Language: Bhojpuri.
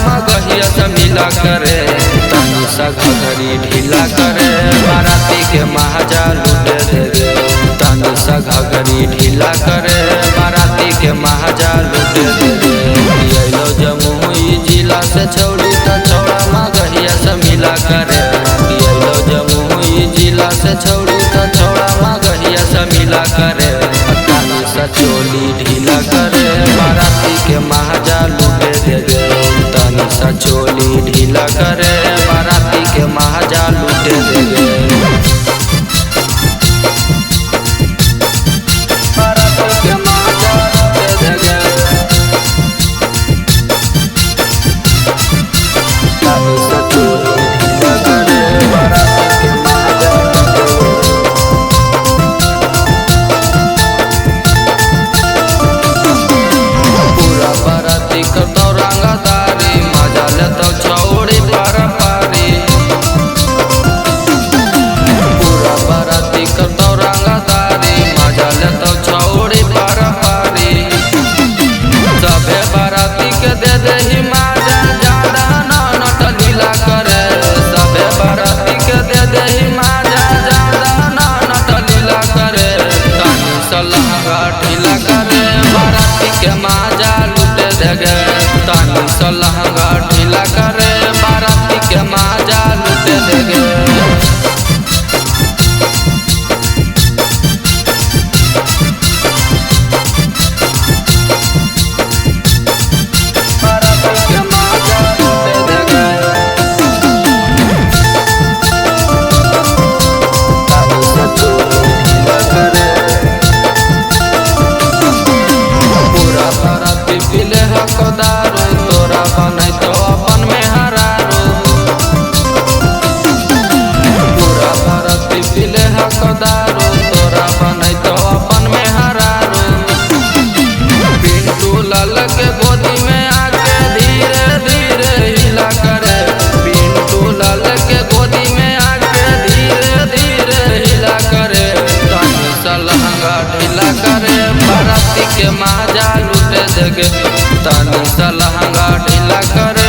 मगहिया से मिला करे, तनी सा घघरी ढीला करे, बाराती के महाजा लूटे देगे। तनी सा घघरी ढीला करे, बाराती के महाजा लूटे देगे। अइलो जमुई जिला से छौड़ी त छौड़ा मगहिया से मिला करे, अइलो जमुई जिला से छौड़ी त छौड़ा मगहिया से मिला करे। तनी सा चोली ढीला करे, बाराती के महाजा लूटे देगे। तनी सा चोली ढीला करे, बाराती के महाजा लूटे देगे। तनी सा लहंगा ढीला करे, बाराती के माजा लूटे देगे। तोरा बनै तो अपन में हरारो, पूरा भारत पिले हकदारो, तोरा बनै तो अपन में हरारो। पिंटू लाल के गोदी में आके धीरे धीरे हिला करे, पिंटू लाल के गोदी में आके धीरे धीरे हिला करे। तनी सा लहंगा ढीला करे, बाराती के महाजा लूटे देगे। तनी सा लहंगा ढीला करे,